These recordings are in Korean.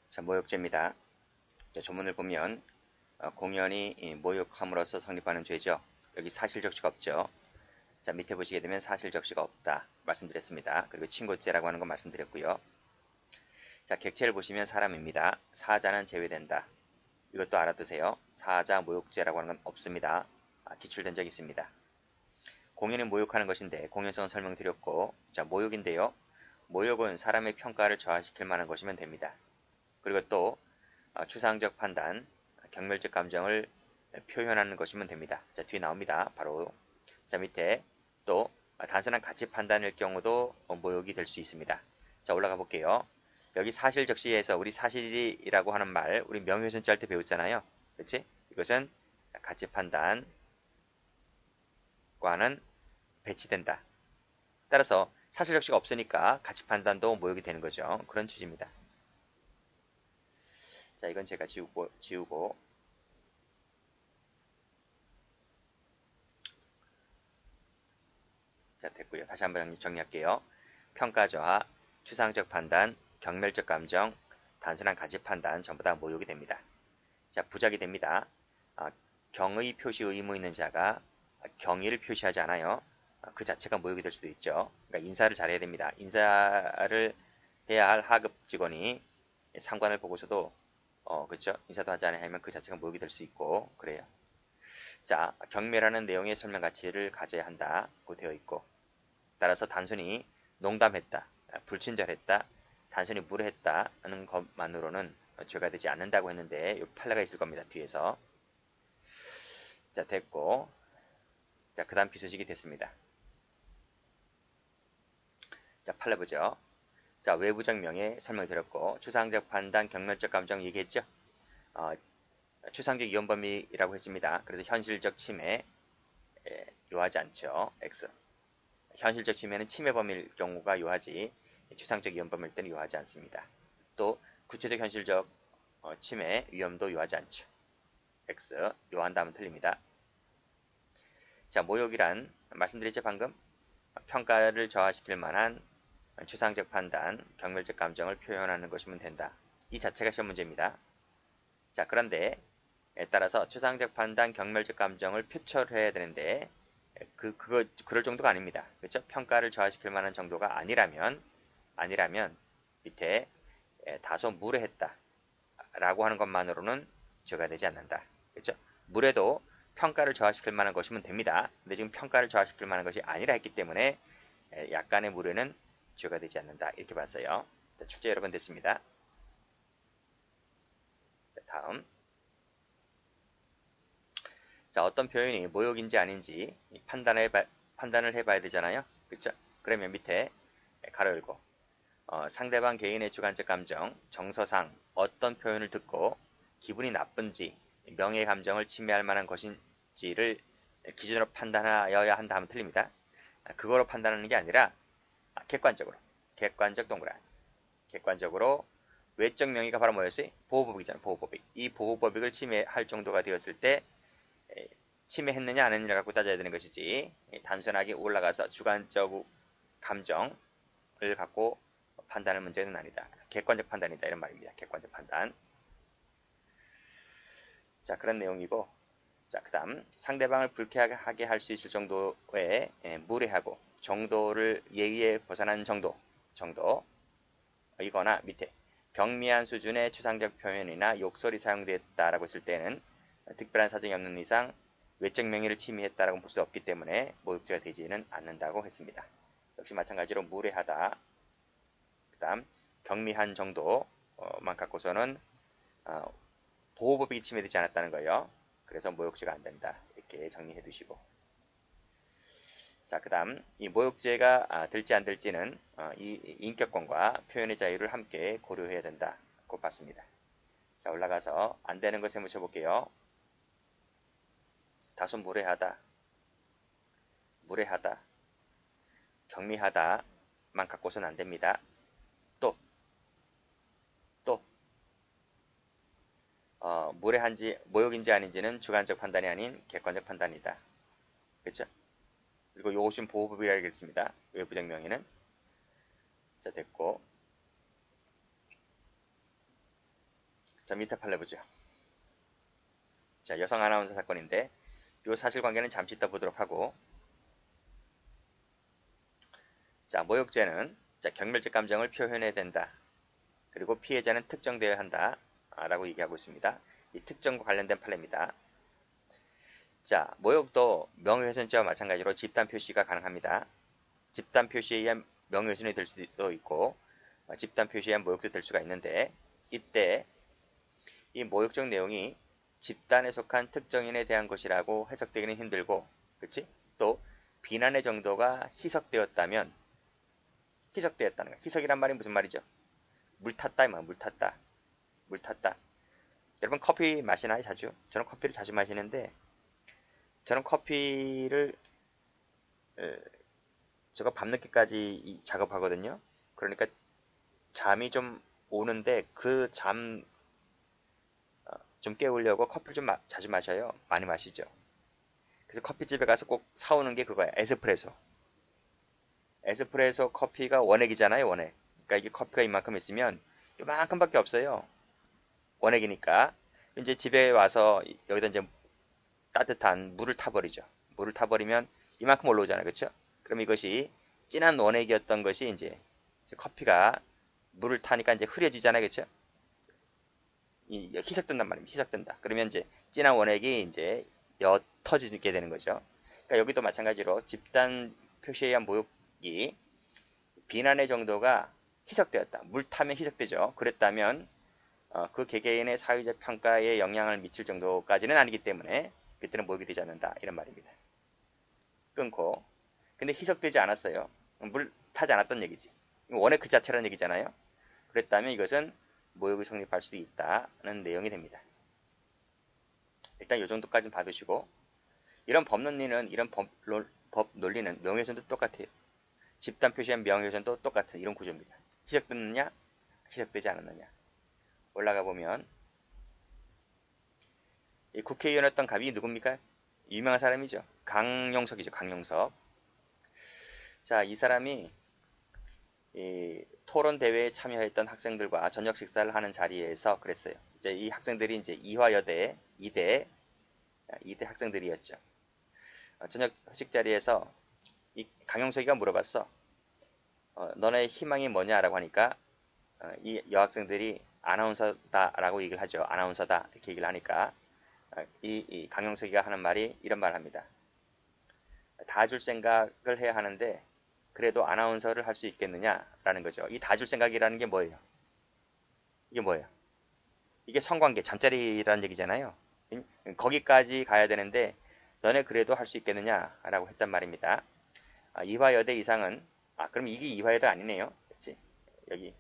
자, 모욕죄입니다. 자, 조문을 보면 공연히 모욕함으로써 성립하는 죄죠. 여기 사실적시가 없죠. 자, 밑에 보시게 되면 사실적시가 없다 말씀드렸습니다. 그리고 친고죄라고 하는 거 말씀드렸고요. 자, 객체를 보시면 사람입니다. 사자는 제외된다. 이것도 알아두세요. 사자 모욕죄라고 하는 건 없습니다. 기출된 적이 있습니다. 공연은 모욕하는 것인데 공연성은 설명드렸고, 자, 모욕인데요. 모욕은 사람의 평가를 저하시킬 만한 것이면 됩니다. 그리고 또 추상적 판단, 경멸적 감정을 표현하는 것이면 됩니다. 자, 뒤에 나옵니다. 바로 자, 밑에 또 단순한 가치 판단일 경우도 모욕이 될 수 있습니다. 자, 올라가 볼게요. 여기 사실적시에서 우리 사실이라고 하는 말, 우리 명예훼손죄 할 때 배웠잖아요. 그렇지? 이것은 가치 판단과는 배치된다. 따라서 사실적시가 없으니까 가치 판단도 모욕이 되는 거죠. 그런 취지입니다. 자, 이건 제가 지우고 자, 됐고요. 다시 한번 정리할게요. 평가저하, 추상적 판단, 경멸적 감정, 단순한 가치 판단 전부 다 모욕이 됩니다. 자, 부작이 됩니다. 경의 표시 의무 있는 자가 경의를 표시하지 않아요. 그 자체가 모욕이 될 수도 있죠. 그러니까 인사를 잘해야 됩니다. 인사를 해야 할 하급 직원이 상관을 보고서도 그렇죠? 인사도 하지 않으면 그 자체가 모욕이 될 수 있고 그래요. 자, 경매라는 내용의 설명 가치를 가져야 한다고 되어 있고, 따라서 단순히 농담했다, 불친절했다, 단순히 무례했다는 것만으로는 죄가 되지 않는다고 했는데, 이 판례가 있을 겁니다. 뒤에서. 자, 됐고, 자, 그 다음 비소식이 됐습니다. 자, 판례 보죠. 자, 외부적 명예 설명드렸고, 추상적 판단, 경멸적 감정 얘기했죠. 추상적 위헌범위라고 했습니다. 그래서 현실적 침해 요하지 않죠. X. 현실적 침해는 침해 범위일 경우가 요하지 추상적 위헌범위일 때는 요하지 않습니다. 또 구체적 현실적 침해 위험도 요하지 않죠. X. 요한다면 틀립니다. 자, 모욕이란 말씀드렸죠 방금? 평가를 저하시킬 만한 추상적 판단, 경멸적 감정을 표현하는 것이면 된다. 이 자체가 시험 문제입니다. 자, 그런데 따라서 추상적 판단, 경멸적 감정을 표출해야 되는데 그럴 정도가 아닙니다. 그렇죠? 평가를 저하시킬 만한 정도가 아니라면 밑에 다소 무례했다 라고 하는 것만으로는 죄가 되지 않는다. 그렇죠? 무례도 평가를 저하시킬 만한 것이면 됩니다. 근데 지금 평가를 저하시킬 만한 것이 아니라 했기 때문에 약간의 무례는 죄가 되지 않는다. 이렇게 봤어요. 자, 출제 여러 번 됐습니다. 자, 다음. 자, 어떤 표현이 모욕인지 아닌지 판단을 해봐야 되잖아요. 그쵸? 그러면 밑에 가로 열고 상대방 개인의 주관적 감정, 정서상 어떤 표현을 듣고 기분이 나쁜지, 명예 감정을 침해할 만한 것인지를 기준으로 판단하여야 한다 하면 틀립니다. 그거로 판단하는 게 아니라 객관적 동그라미. 객관적으로 외적 명의가 바로 뭐였어요? 보호법이잖아요. 보호법익. 이 보호법익을 침해할 정도가 되었을 때 침해했느냐 안 했느냐 갖고 따져야 되는 것이지 단순하게 올라가서 주관적 감정을 갖고 판단할 문제는 아니다. 객관적 판단이다 이런 말입니다. 객관적 판단. 자, 그런 내용이고, 자, 그 다음 상대방을 불쾌하게 할 수 있을 정도의 무례하고 정도를 예의에 벗어난 정도 이거나 밑에 경미한 수준의 추상적 표현이나 욕설이 사용됐다라고 했을 때는 특별한 사정이 없는 이상 외적 명예를 침해했다라고 볼 수 없기 때문에 모욕죄가 되지는 않는다고 했습니다. 역시 마찬가지로 무례하다, 그 다음 경미한 정도만 갖고서는 보호법이 침해되지 않았다는 거예요. 그래서 모욕죄가 안 된다. 이렇게 정리해 두시고, 자, 그 다음 이 모욕죄가 될지 안 될지는 이 인격권과 표현의 자유를 함께 고려해야 된다고 봤습니다. 자, 올라가서 안 되는 거 세무쳐 볼게요. 다소 무례하다, 경미하다만 갖고서는 안 됩니다. 또 모욕인지 아닌지는 주관적 판단이 아닌 객관적 판단이다. 그렇죠? 그리고 요것은 보호법이라고 했습니다. 외부적 명예는. 자, 됐고, 자, 밑에 판례 보죠. 자, 여성 아나운서 사건인데 요 사실관계는 잠시 이따 보도록 하고, 자, 모욕죄는 자, 경멸적 감정을 표현해야 된다. 그리고 피해자는 특정되어야 한다. 라고 얘기하고 있습니다. 이 특정과 관련된 판례입니다. 자, 모욕도 명예훼손죄와 마찬가지로 집단 표시가 가능합니다. 집단 표시에 의한 명예훼손이 될 수도 있고 집단 표시에 의한 모욕도 될 수가 있는데, 이때 이 모욕적 내용이 집단에 속한 특정인에 대한 것이라고 해석되기는 힘들고, 그치? 또 비난의 정도가 희석되었다면, 희석되었다는 거. 희석이란 말이 무슨 말이죠? 물 탔다, 이 말, 물 탔다. 물 탔다. 여러분 커피 마시나요, 자주? 저는 커피를 자주 마시는데, 저는 커피를 제가 밤늦게까지 작업하거든요. 그러니까 잠이 좀 오는데 그 잠 좀 깨우려고 커피를 좀 자주 마셔요. 많이 마시죠. 그래서 커피집에 가서 꼭 사오는 게 그거야. 에스프레소. 에스프레소 커피가 원액이잖아요, 원액. 그러니까 이게 커피가 이만큼 있으면 이만큼밖에 없어요. 원액이니까. 이제 집에 와서 여기다 이제 따뜻한 물을 타버리죠. 물을 타버리면 이만큼 올라오잖아요, 그렇죠? 그럼 이것이 진한 원액이었던 것이 이제 커피가 물을 타니까 이제 흐려지잖아요, 그렇죠? 희석된단 말입니다. 희석된다. 그러면 이제 진한 원액이 이제 옅어지게 되는 거죠. 그러니까 여기도 마찬가지로 집단 표시에 의한 모욕이 비난의 정도가 희석되었다. 물 타면 희석되죠. 그랬다면 그 개개인의 사회적 평가에 영향을 미칠 정도까지는 아니기 때문에 그때는 모욕이 되지 않는다. 이런 말입니다. 끊고. 근데 희석되지 않았어요. 물 타지 않았던 얘기지. 원액 그 자체라는 얘기잖아요. 그랬다면 이것은 모욕이 성립할 수 있다는 내용이 됩니다. 일단 이 정도까지는 받으시고, 이런 법 논리는, 이런 법 논리는 명예훼손도 똑같아요. 집단 표시한 명예훼손도 똑같은 이런 구조입니다. 희석됐느냐, 희석되지 않았느냐. 올라가 보면 이 국회의원이었던 갑이 누굽니까? 유명한 사람이죠. 강용석이죠. 강용석. 자, 이 사람이 이 토론 대회에 참여했던 학생들과 저녁 식사를 하는 자리에서 그랬어요. 이제 이 학생들이 이제 이화여대 2대 학생들이었죠. 저녁 회식 자리에서 이 강용석이가 물어봤어. 너네 희망이 뭐냐라고 하니까 이 여학생들이 아나운서다라고 얘기를 하죠. 아나운서다 이렇게 얘기를 하니까 이 강용석이가 하는 말이 이런 말을 합니다. 다 줄 생각을 해야 하는데 그래도 아나운서를 할 수 있겠느냐라는 거죠. 이 다 줄 생각이라는 게 뭐예요? 이게 뭐예요? 이게 성관계, 잠자리라는 얘기잖아요. 거기까지 가야 되는데 너네 그래도 할 수 있겠느냐라고 했단 말입니다. 이화여대 이상은 그럼 이게 이화여대 아니네요. 그렇지? 여기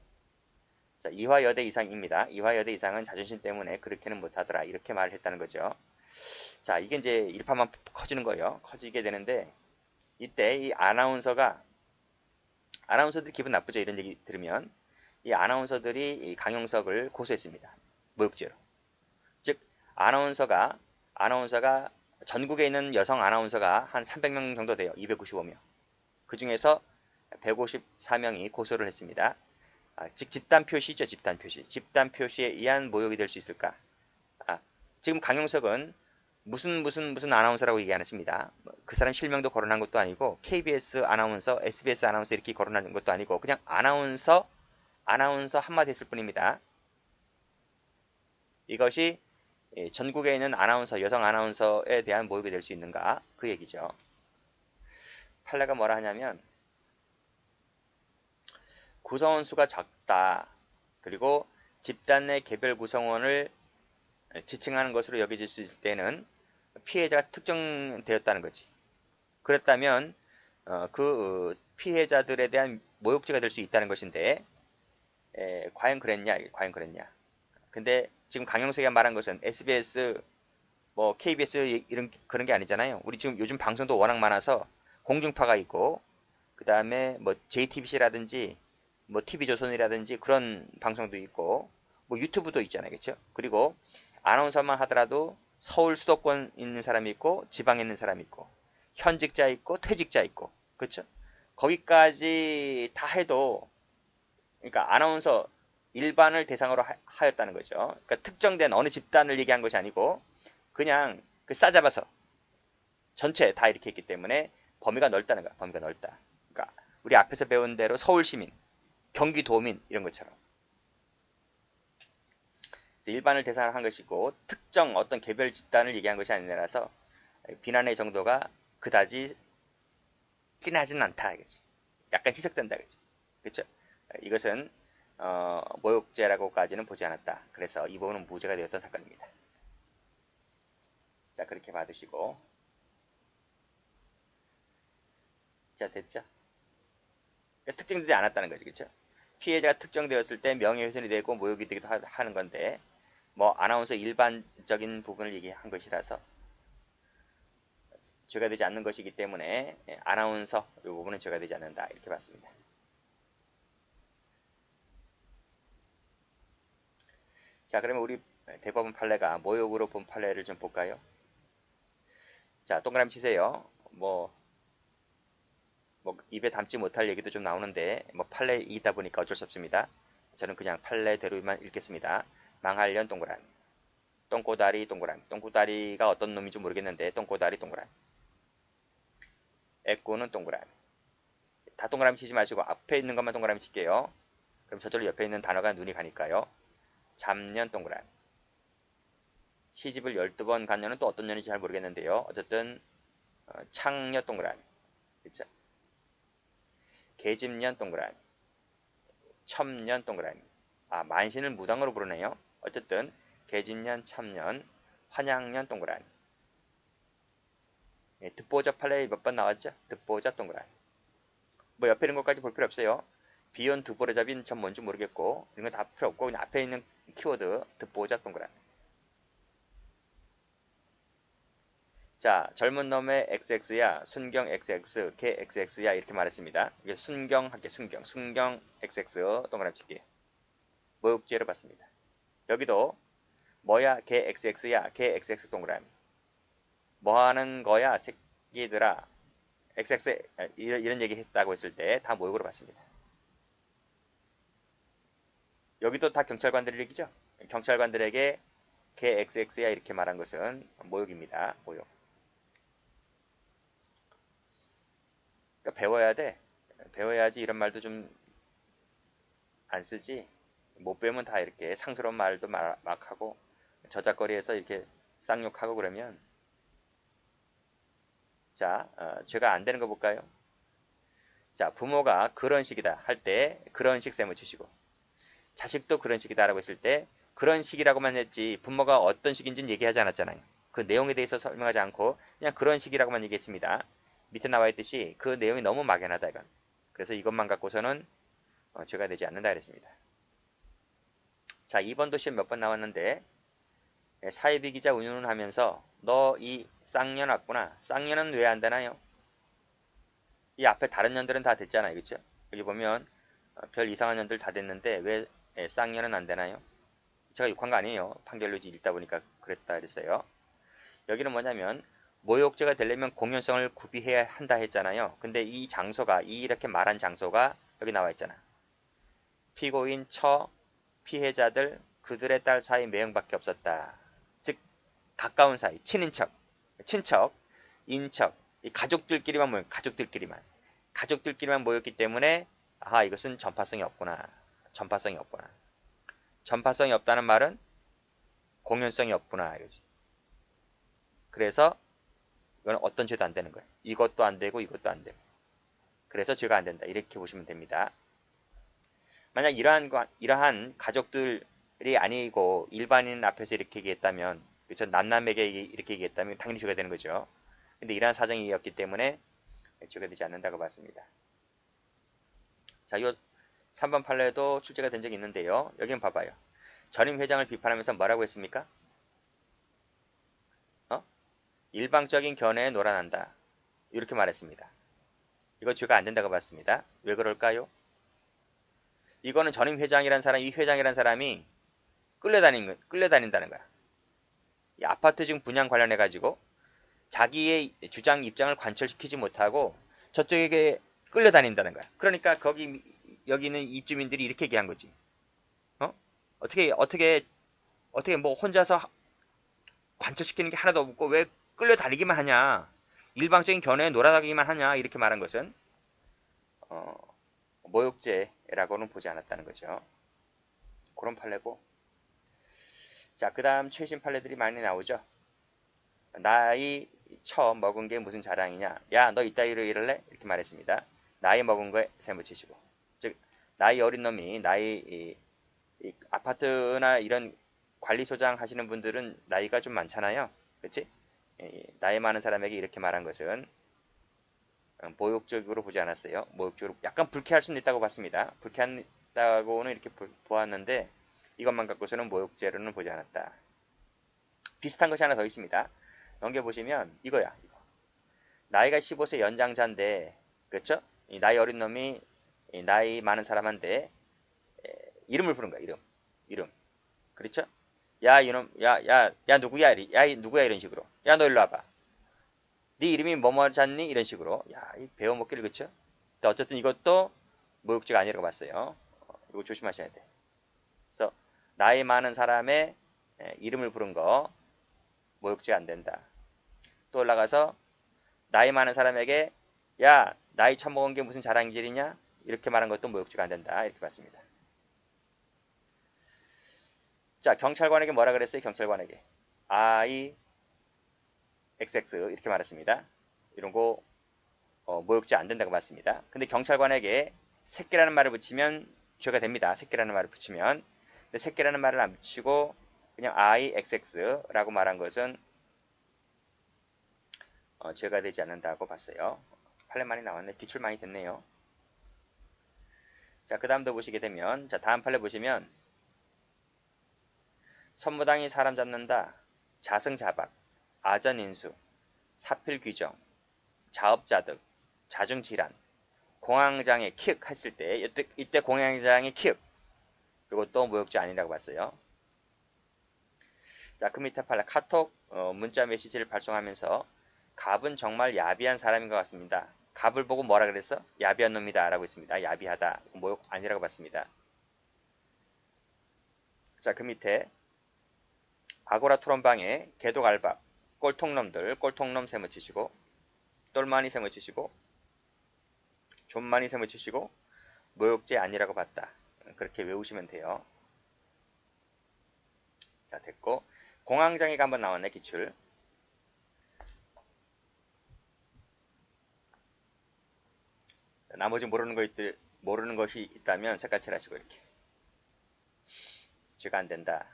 자, 이화여대 이상입니다. 이화여대 이상은 자존심 때문에 그렇게는 못하더라. 이렇게 말을 했다는 거죠. 자, 이게 이제 일파만 커지는 거예요. 커지게 되는데 이때 이 아나운서들이 기분 나쁘죠. 이런 얘기 들으면 이 아나운서들이 이 강용석을 고소했습니다. 모욕죄로. 즉 아나운서가 전국에 있는 여성 아나운서가 한 300명 정도 돼요. 295명. 그 중에서 154명이 고소를 했습니다. 즉 집단 표시죠. 집단 표시. 집단 표시에 의한 모욕이 될 수 있을까? 지금 강용석은 무슨 아나운서라고 얘기 안 했습니다. 그 사람 실명도 거론한 것도 아니고 KBS 아나운서, SBS 아나운서 이렇게 거론한 것도 아니고 그냥 아나운서 한마디 했을 뿐입니다. 이것이 전국에 있는 아나운서, 여성 아나운서에 대한 모욕이 될 수 있는가? 그 얘기죠. 판례가 뭐라 하냐면 구성원 수가 적다. 그리고 집단 내 개별 구성원을 지칭하는 것으로 여겨질 수 있을 때는 피해자가 특정되었다는 거지. 그렇다면 그 피해자들에 대한 모욕죄가 될 수 있다는 것인데 과연 그랬냐? 근데 지금 강용석이 말한 것은 SBS, 뭐 KBS 이런 그런 게 아니잖아요. 우리 지금 요즘 방송도 워낙 많아서 공중파가 있고 그 다음에 뭐 JTBC라든지 뭐 TV조선이라든지 그런 방송도 있고 뭐 유튜브도 있잖아요. 그렇죠? 그리고 아나운서만 하더라도 서울 수도권 있는 사람이 있고 지방에 있는 사람이 있고 현직자 있고 퇴직자 있고 그렇죠? 거기까지 다 해도 그러니까 아나운서 일반을 대상으로 하였다는 거죠. 그러니까 특정된 어느 집단을 얘기한 것이 아니고 그냥 그 싸잡아서 전체 다 이렇게 했기 때문에 범위가 넓다는 거야. 범위가 넓다. 그러니까 우리 앞에서 배운 대로 서울시민, 경기도민 이런 것처럼 일반을 대상으로 한 것이고 특정 어떤 개별 집단을 얘기한 것이 아니라서 비난의 정도가 그다지 진하지는 않다. 그치? 약간 희석된다. 그렇죠? 이것은 모욕죄라고까지는 보지 않았다. 그래서 이 부분은 무죄가 되었던 사건입니다. 자, 그렇게 받으시고 자, 됐죠? 그러니까 특정되지 않았다는 거죠. 그렇죠? 피해자가 특정되었을 때 명예훼손이 되고 모욕이 되기도 하는 건데 뭐 아나운서 일반적인 부분을 얘기한 것이라서 죄가 되지 않는 것이기 때문에 아나운서 이 부분은 죄가 되지 않는다. 이렇게 봤습니다. 자, 그러면 우리 대법원 판례가 모욕으로 본 판례를 좀 볼까요? 자, 동그라미 치세요. 뭐 입에 담지 못할 얘기도 좀 나오는데 뭐 판례이다 보니까 어쩔 수 없습니다. 저는 그냥 판례대로만 읽겠습니다. 망할년 동그라미, 똥꼬다리 동그라미, 똥꼬다리가 어떤 놈인지 모르겠는데 똥꼬다리 동그라미, 애꾸는 동그라미. 다 동그라미 치지 마시고 앞에 있는 것만 동그라미 칠게요. 그럼 저절로 옆에 있는 단어가 눈이 가니까요. 잡년 동그라미. 시집을 12번 간 년은 또 어떤 년인지 잘 모르겠는데요. 어쨌든 창녀 동그라미. 그쵸? 계집년 동그라미. 첨년 동그라미. 아, 만신을 무당으로 부르네요. 어쨌든 계집년, 첨년, 환양년 동그라미. 예, 듣보잡 판례 몇 번 나왔죠? 듣보잡 동그라미. 뭐 옆에 있는 것까지 볼 필요 없어요. 비혼 두보잡인 전 뭔지 모르겠고 이런 건 다 필요 없고 그냥 앞에 있는 키워드 듣보잡 동그라미. 자, 젊은 놈의 XX야, 순경 XX, 개 XX야 이렇게 말했습니다. 이게 순경 할게 순경 XX 동그라미 찍기. 모욕죄로 봤습니다. 여기도 뭐야 개 XX야, 개 XX 동그라미. 뭐 하는 거야 새끼들아 XX 이런 얘기 했다고 했을 때 다 모욕으로 봤습니다. 여기도 다 경찰관들 얘기죠. 경찰관들에게 개 XX야 이렇게 말한 것은 모욕입니다. 모욕. 그러니까 배워야 돼. 배워야지 이런 말도 좀 안 쓰지. 못 배우면 다 이렇게 상스러운 말도 막 하고 저작거리에서 이렇게 쌍욕하고 그러면 자, 죄가 안 되는 거 볼까요? 자, 부모가 그런 식이다 할 때 그런 식 셈을 치시고 자식도 그런 식이다 라고 했을 때 그런 식이라고만 했지 부모가 어떤 식인지는 얘기하지 않았잖아요. 그 내용에 대해서 설명하지 않고 그냥 그런 식이라고만 얘기했습니다. 밑에 나와 있듯이 그 내용이 너무 막연하다 이건. 그래서 이것만 갖고서는 죄가 되지 않는다 그랬습니다. 자, 2번도 시험 몇 번 나왔는데 사이비 기자 운운을 하면서 너 이 쌍년 왔구나. 쌍년은 왜 안 되나요? 이 앞에 다른 년들은 다 됐잖아요. 그쵸? 여기 보면 별 이상한 년들 다 됐는데 왜 쌍년은 안 되나요? 제가 욕한 거 아니에요. 판결로 읽다 보니까 그랬다 그랬어요. 여기는 뭐냐면 모욕죄가 되려면 공연성을 구비해야 한다 했잖아요. 근데 이 장소가 이렇게 말한 장소가 여기 나와 있잖아. 피고인 처 피해자들 그들의 딸 사이 매형밖에 없었다. 즉 가까운 사이 친인척 인척 이 가족들끼리만 모였 가족들끼리만 모였기 때문에 아 이것은 전파성이 없구나. 전파성이 없다는 말은 공연성이 없구나 이거지. 그래서 이건 어떤 죄도 안 되는 거예요. 이것도 안 되고 이것도 안 되고. 그래서 죄가 안 된다. 이렇게 보시면 됩니다. 만약 이러한 가족들이 아니고 일반인 앞에서 이렇게 얘기했다면 그렇죠? 남남에게 이렇게 얘기했다면 당연히 죄가 되는 거죠. 근데 이러한 사정이었기 때문에 죄가 되지 않는다고 봤습니다. 자, 요 3번 판례도 출제가 된 적이 있는데요. 여기는 봐봐요. 전임 회장을 비판하면서 뭐라고 했습니까? 일방적인 견해에 놀아난다. 이렇게 말했습니다. 이거 죄가 안 된다고 봤습니다. 왜 그럴까요? 이거는 전임 회장이란 사람, 이 회장이란 사람이 끌려다닌다는 거야. 이 아파트 지금 분양 관련해가지고 자기의 주장 입장을 관철시키지 못하고 저쪽에게 끌려다닌다는 거야. 그러니까 여기 있는 입주민들이 이렇게 얘기한 거지. 어떻게 뭐 혼자서 관철시키는 게 하나도 없고 왜 끌려다니기만 하냐, 일방적인 견해에 놀아다니기만 하냐, 이렇게 말한 것은 어, 모욕죄라고는 보지 않았다는 거죠. 그런 판례고, 자, 그 다음 최신 판례들이 많이 나오죠. 나이 처음 먹은 게 무슨 자랑이냐, 야 너 이따위로 이럴래, 이렇게 말했습니다. 나이 먹은 거에 세무치시고, 즉 나이 어린 놈이 이 아파트나 이런 관리소장 하시는 분들은 나이가 좀 많잖아요. 그렇지? 나이 많은 사람에게 이렇게 말한 것은 모욕적으로 보지 않았어요. 모욕적으로 약간 불쾌할 수는 있다고 봤습니다. 불쾌하다고는 이렇게 보았는데 이것만 갖고서는 모욕죄로는 보지 않았다. 비슷한 것이 하나 더 있습니다. 넘겨보시면 이거야. 이거. 나이가 15세 연장자인데, 그렇죠? 이 나이 어린 놈이 이 나이 많은 사람한테 이름을 부른 거야. 이름. 그렇죠? 야 이놈, 야 누구야, 누구야, 이런 식으로. 야 너 일로 와봐. 네 이름이 뭐뭐잖니, 이런 식으로. 야, 이 배워먹기를, 그쵸? 근데 어쨌든 이것도 모욕죄가 아니라고 봤어요. 이거 조심하셔야 돼. 그래서 나이 많은 사람의 이름을 부른 거 모욕죄가 안 된다. 또 올라가서 나이 많은 사람에게 야 나이 처먹은 게 무슨 자랑질이냐, 이렇게 말한 것도 모욕죄가 안 된다, 이렇게 봤습니다. 자, 경찰관에게 뭐라 그랬어요? 경찰관에게 I XX 이렇게 말했습니다. 이런 거 모욕죄 안 된다고 봤습니다. 근데 경찰관에게 새끼라는 말을 붙이면 죄가 됩니다. 새끼라는 말을 붙이면. 근데 새끼라는 말을 안 붙이고 그냥 IXX라고 말한 것은 죄가 되지 않는다고 봤어요. 판례 많이 나왔네. 기출 많이 됐네요. 자, 그 다음도 보시게 되면, 자, 다음 판례 보시면 선무당이 사람 잡는다, 자승자박, 아전인수, 사필규정, 자업자득, 자중질환, 공황장애 킥 했을 때, 이때 공황장애 킥, 그리고 또 모욕죄 아니라고 봤어요. 자, 그 밑에 판례, 카톡 문자 메시지를 발송하면서 갑은 정말 야비한 사람인 것 같습니다. 갑을 보고 뭐라 그랬어? 야비한 놈이다 라고 했습니다. 야비하다, 모욕 아니라고 봤습니다. 자, 그 밑에 아고라 토론방에 개독 알박, 꼴통놈들, 꼴통놈 세무치시고, 똘마니 세무치시고, 존마니 세무치시고, 모욕죄 아니라고 봤다. 그렇게 외우시면 돼요. 자, 됐고, 공황장애가 한번 나왔네, 기출. 자, 나머지 모르는 것이 있다면 색깔칠하시고 이렇게. 죄가 안 된다.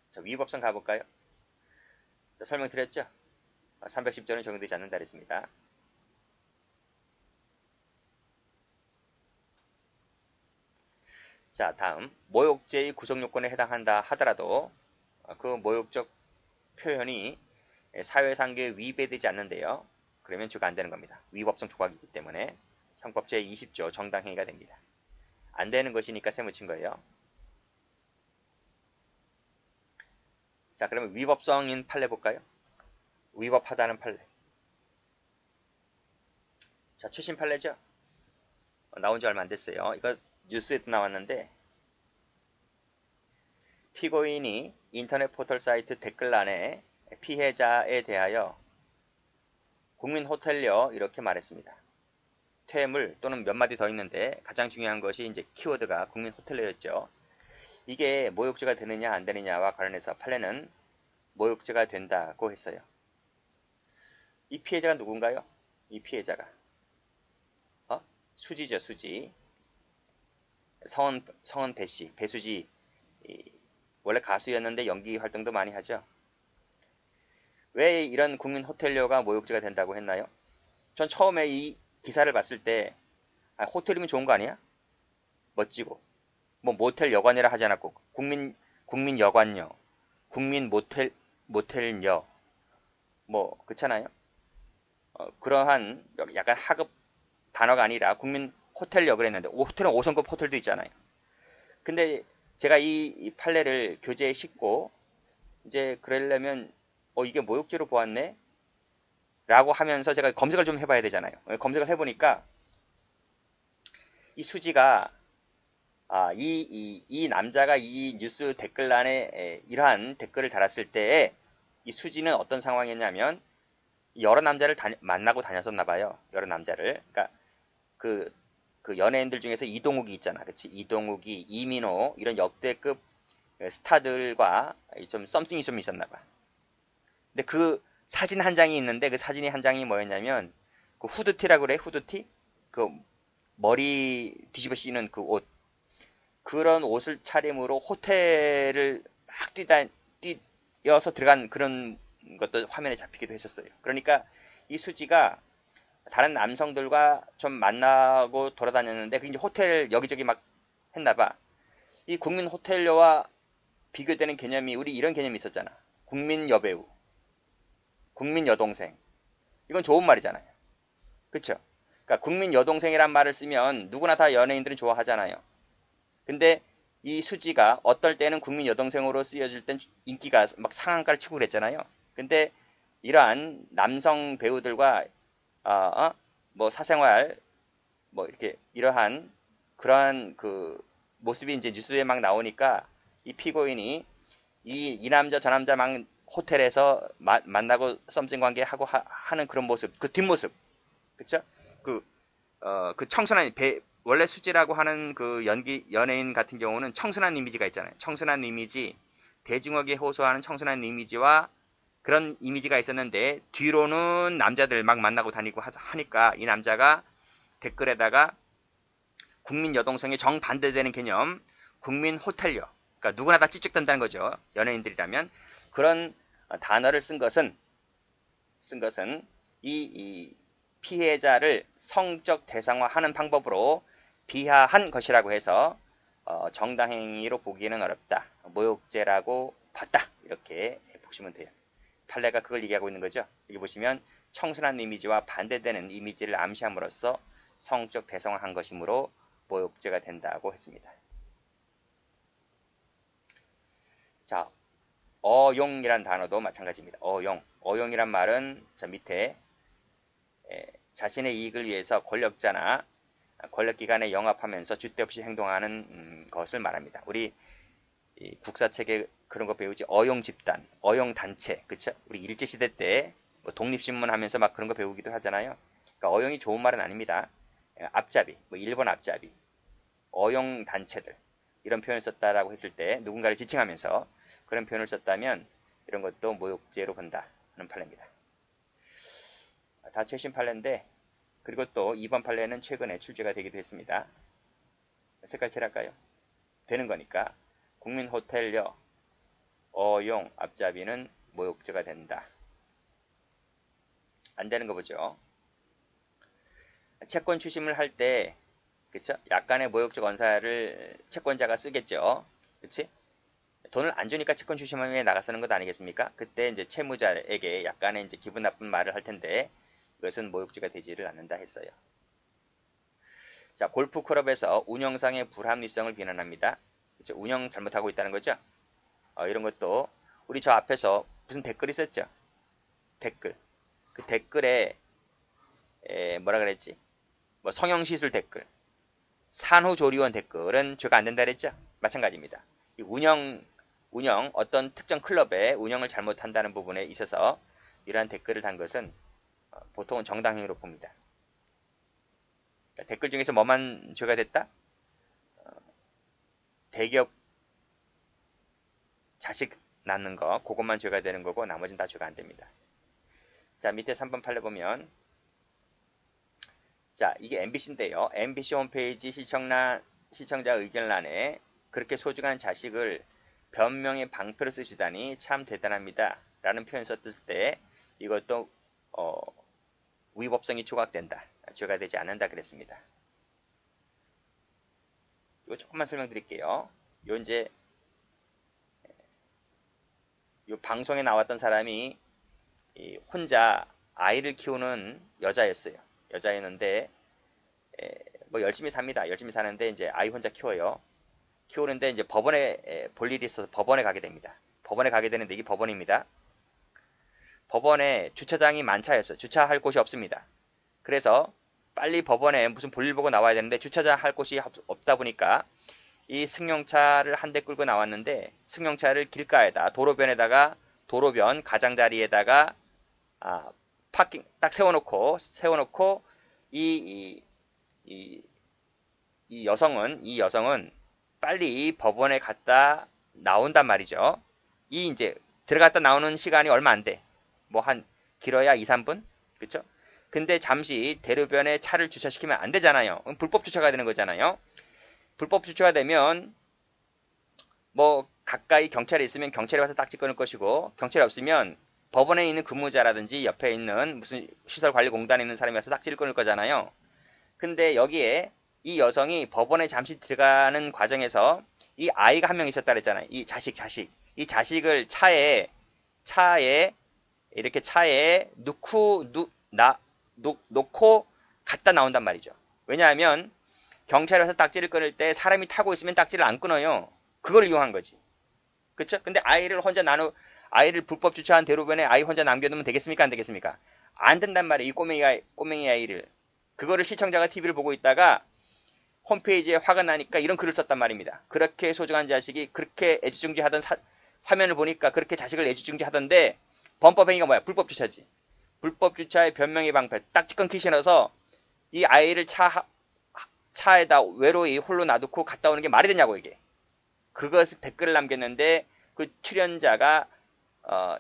자, 위법성 가볼까요? 자, 설명드렸죠? 310조는 적용되지 않는다 그랬습니다. 자, 다음 모욕죄의 구성요건에 해당한다 하더라도 그 모욕적 표현이 사회상규에 위배되지 않는데요. 그러면 죄가 안 되는 겁니다. 위법성 조각이기 때문에 형법 제20조 정당행위가 됩니다. 안 되는 것이니까 세무친 거예요. 자, 그러면 위법성인 판례 볼까요? 위법하다는 판례. 자, 최신 판례죠? 나온 지 얼마 안 됐어요. 이거 뉴스에도 나왔는데, 피고인이 인터넷 포털 사이트 댓글란에 피해자에 대하여 국민 호텔료 이렇게 말했습니다. 퇴물 또는 몇 마디 더 있는데 가장 중요한 것이 이제 키워드가 국민 호텔료였죠. 이게 모욕죄가 되느냐 안 되느냐와 관련해서 판례는 모욕죄가 된다고 했어요. 이 피해자가 누군가요? 이 피해자가 수지죠, 수지. 성은 배씨, 배수지. 원래 가수였는데 연기 활동도 많이 하죠. 왜 이런 국민 호텔료가 모욕죄가 된다고 했나요? 전 처음에 이 기사를 봤을 때 호텔이면 좋은 거 아니야? 멋지고. 뭐 모텔 여관이라 하지 않았고 국민 여관료, 국민 모텔녀 뭐 그렇잖아요. 그러한 약간 하급 단어가 아니라 국민 호텔역 그랬는데 호텔은 5성급 호텔도 있잖아요. 근데 제가 이 판례를 교재에 싣고 이제 그러려면 이게 모욕죄로 보았네 라고 하면서 제가 검색을 좀 해봐야 되잖아요. 검색을 해보니까 이 수지가 이 남자가 이 뉴스 댓글란에 이러한 댓글을 달았을 때에 이 수지는 어떤 상황이었냐면 여러 남자를 만나고 다녔었나 봐요. 여러 남자를. 그러니까 그 연예인들 중에서 이동욱이 있잖아. 그치? 이동욱이, 이민호 이런 역대급 스타들과 좀 썸씽이 좀 있었나 봐. 근데 그 사진 한 장이 있는데 그 사진이 한 장이 뭐였냐면 그 후드티라고 그래. 후드티? 그 머리 뒤집어 씌우는 그 옷. 그런 옷을 차림으로 호텔을 막 뛰어서 들어간 그런 것도 화면에 잡히기도 했었어요. 그러니까 이 수지가 다른 남성들과 좀 만나고 돌아다녔는데 그 이제 호텔 여기저기 막 했나 봐. 이 국민 호텔녀와 비교되는 개념이 우리 이런 개념이 있었잖아. 국민 여배우, 국민 여동생. 이건 좋은 말이잖아요. 그쵸? 그러니까 국민 여동생이란 말을 쓰면 누구나 다 연예인들은 좋아하잖아요. 근데 이 수지가 어떨 때는 국민 여동생으로 쓰여질 땐 인기가 막 상한가를 치고 그랬잖아요. 근데 이러한 남성 배우들과 뭐 사생활 뭐 이렇게 이러한 그러한 그 모습이 이제 뉴스에 막 나오니까 이 피고인이 이 남자 저 남자 막 호텔에서 만나고 썸씽 관계하고 하는 그런 모습, 그 뒷모습, 그쵸? 그 청순한 원래 수지라고 하는 그 연예인 같은 경우는 청순한 이미지가 있잖아요. 청순한 이미지, 대중에게 호소하는 청순한 이미지와 그런 이미지가 있었는데 뒤로는 남자들 막 만나고 다니고 하니까 이 남자가 댓글에다가 국민 여동생의 정반대되는 개념, 국민 호텔녀, 그러니까 누구나 다 찝쩍된다는 거죠. 연예인들이라면 그런 단어를 쓴 것은 이 피해자를 성적 대상화하는 방법으로 비하한 것이라고 해서 정당행위로 보기에는 어렵다. 모욕죄라고 봤다. 이렇게 보시면 돼요. 판례가 그걸 얘기하고 있는 거죠. 여기 보시면 청순한 이미지와 반대되는 이미지를 암시함으로써 성적 대상화한 것이므로 모욕죄가 된다고 했습니다. 자, 어용이란 단어도 마찬가지입니다. 어용이란 말은 저 밑에 자신의 이익을 위해서 권력자나 권력기관에 영합하면서 줏대 없이 행동하는 것을 말합니다. 우리 국사책에 그런 거 배우지. 어용집단, 어용단체, 그쵸? 우리 일제시대 때 뭐 독립신문 하면서 막 그런 거 배우기도 하잖아요. 그러니까 어용이 좋은 말은 아닙니다. 앞잡이, 뭐 일본 앞잡이, 어용단체들 이런 표현을 썼다라고 했을 때 누군가를 지칭하면서 그런 표현을 썼다면 이런 것도 모욕죄로 본다 하는 판례입니다. 다 최신 판례인데 그리고 또 이번 판례는 최근에 출제가 되기도 했습니다. 색깔 칠할까요? 되는 거니까 국민 호텔녀 어용 앞잡이는 모욕죄가 된다. 안 되는 거 보죠. 채권 추심을 할 때 그쵸? 약간의 모욕적 언사를 채권자가 쓰겠죠. 그치? 돈을 안 주니까 채권 추심함에 나가서는 것 아니겠습니까? 그때 이제 채무자에게 약간의 이제 기분 나쁜 말을 할 텐데 이것은 모욕죄가 되지를 않는다 했어요. 자, 골프클럽에서 운영상의 불합리성을 비난합니다. 그쵸? 운영 잘못하고 있다는 거죠. 이런 것도 우리 저 앞에서 무슨 댓글이 있었죠? 댓글. 그 댓글에 뭐라 그랬지? 뭐 성형시술 댓글, 산후조리원 댓글은 죄가 안 된다 그랬죠? 마찬가지입니다. 이 운영 어떤 특정 클럽의 운영을 잘못한다는 부분에 있어서 이러한 댓글을 단 것은 보통은 정당행위로 봅니다. 그러니까 댓글 중에서 뭐만 죄가 됐다? 대기업 자식 낳는 거, 그것만 죄가 되는 거고 나머지는 다 죄가 안 됩니다. 자, 밑에 3번 판례 보면 자, 이게 MBC인데요. MBC 홈페이지 시청자 의견란에 그렇게 소중한 자식을 변명의 방패로 쓰시다니 참 대단합니다. 라는 표현 썼을 때 이것도 위법성이 조각된다. 죄가 되지 않는다 그랬습니다. 이거 조금만 설명드릴게요. 요 이제 요 방송에 나왔던 사람이 혼자 아이를 키우는 여자였어요. 여자였는데 뭐 열심히 삽니다. 열심히 사는데 이제 아이 혼자 키워요. 키우는데 이제 법원에 볼 일이 있어서 법원에 가게 됩니다. 법원에 가게 되는데 이게 법원입니다. 법원에 주차장이 만차였어요. 주차할 곳이 없습니다. 그래서 빨리 법원에 무슨 볼일 보고 나와야 되는데 주차장 할 곳이 없다 보니까 이 승용차를 한 대 끌고 나왔는데 승용차를 길가에다 도로변 가장자리에다가 파킹 딱 세워놓고 이, 이, 이 여성은 빨리 법원에 갔다 나온단 말이죠. 이 이제 들어갔다 나오는 시간이 얼마 안 돼. 뭐 한 길어야 2, 3분? 그쵸? 근데 잠시 대로변에 차를 주차시키면 안 되잖아요. 불법 주차가 되는 거잖아요. 불법 주차가 되면 뭐 가까이 경찰이 있으면 경찰이 와서 딱지 끊을 것이고 경찰이 없으면 법원에 있는 근무자라든지 옆에 있는 무슨 시설관리공단에 있는 사람이 와서 딱지를 끊을 거잖아요. 근데 여기에 이 여성이 법원에 잠시 들어가는 과정에서 이 아이가 한 명 있었다 그랬잖아요. 이 자식. 이 자식을 차에 이렇게 차에 놓고 갔다 나온단 말이죠. 왜냐하면 경찰이 와서 딱지를 끊을 때 사람이 타고 있으면 딱지를 안 끊어요. 그걸 이용한 거지. 그쵸? 근데 아이를 불법 주차한 대로변에 아이 혼자 남겨두면 되겠습니까? 안 되겠습니까? 안 된단 말이에요. 이 꼬맹이 아이를. 그거를 시청자가 TV를 보고 있다가 홈페이지에 화가 나니까 이런 글을 썼단 말입니다. 그렇게 소중한 자식이 그렇게 애지중지하던 화면을 보니까 그렇게 자식을 애지중지하던데 범법행위가 뭐야? 불법 주차지. 불법 주차의 변명의 방패 딱지 끊기 싫어서 이 아이를 차에다 외로이 홀로 놔두고 갔다 오는 게 말이 되냐고 이게. 그것을 댓글을 남겼는데 그 출연자가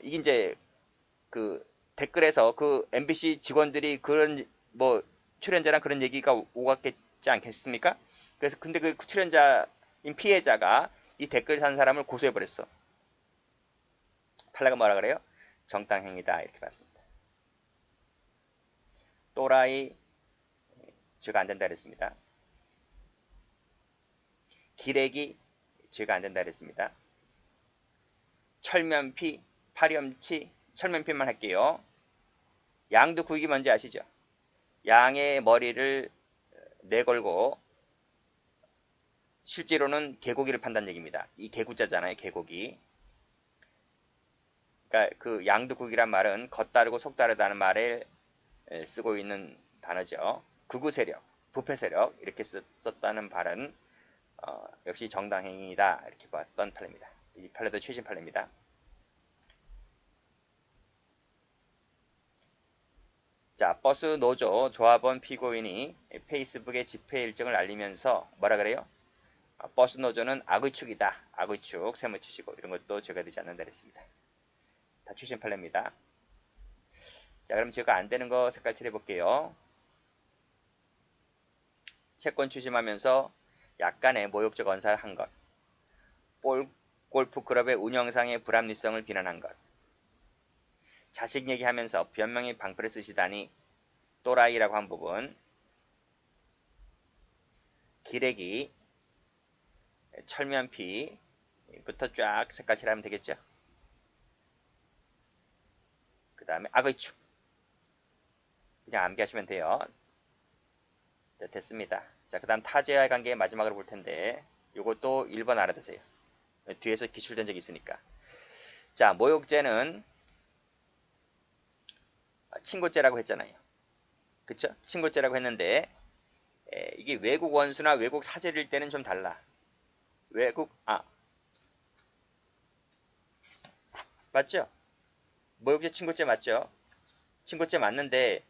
이게 이제 그 댓글에서 그 MBC 직원들이 그런 뭐 출연자랑 그런 얘기가 오갔겠지 않겠습니까? 그래서 근데 그 출연자인 피해자가 이 댓글 산 사람을 고소해 버렸어. 판례가 뭐라 그래요? 정당행위다 이렇게 봤습니다. 또라이 죄가 안 된다 그랬습니다. 기레기 죄가 안 된다 그랬습니다. 철면피, 파렴치, 철면피만 할게요. 양도 구이기 뭔지 아시죠? 양의 머리를 내걸고 실제로는 개고기를 판다는 얘기입니다. 이 개구자잖아요. 개고기. 그러니까 그 양두국이란 말은 겉다르고 속다르다는 말을 쓰고 있는 단어죠. 극우 세력, 부패 세력 이렇게 썼다는 발은 역시 정당행위다 이렇게 봤던 판례입니다. 이 판례도 최신 판례입니다. 자, 버스 노조 조합원 피고인이 페이스북에 집회 일정을 알리면서 뭐라 그래요? 버스 노조는 악의 축이다. 악의 축, 세무치시고 이런 것도 죄가 되지 않는다 그랬습니다. 다 최신 판례입니다. 자, 그럼 제가 안 되는 거 색깔 칠해볼게요. 채권 추심하면서 약간의 모욕적 언사를 한 것. 골프클럽의 운영상의 불합리성을 비난한 것. 자식 얘기하면서 변명의 방패를 쓰시다니 또라이라고 한 부분. 기레기, 철면피부터 쫙 색깔 칠하면 되겠죠. 그 다음에 악의 축. 그냥 암기하시면 돼요. 자, 됐습니다. 자, 그 다음 타제와의 관계 마지막으로 볼 텐데 요것도 1번 알아두세요. 뒤에서 기출된 적이 있으니까. 자, 모욕죄는 친고죄라고 했잖아요. 그쵸? 친고죄라고 했는데 이게 외국 원수나 외국 사죄일 때는 좀 달라. 맞죠? 모욕죄 친고죄 맞죠? 친고죄 맞는데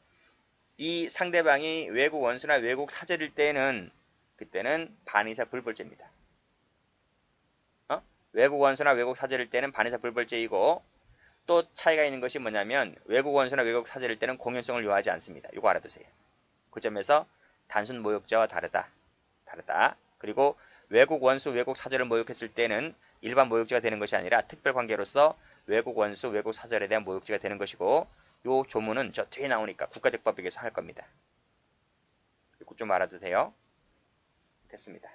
이 상대방이 외국 원수나 외국 사죄일 때는 그때는 반의사 불벌죄입니다. 외국 원수나 외국 사죄일 때는 반의사 불벌죄이고 또 차이가 있는 것이 뭐냐면 외국 원수나 외국 사죄일 때는 공연성을 요하지 않습니다. 이거 알아두세요. 그 점에서 단순 모욕죄와 다르다. 그리고 외국 원수, 외국 사죄를 모욕했을 때는 일반 모욕죄가 되는 것이 아니라 특별관계로서 외국 원수, 외국 사죄에 대한 모욕죄가 되는 것이고 요 조문은 저 뒤에 나오니까 국가적 법익에서 할 겁니다. 이거 좀 알아두세요. 됐습니다.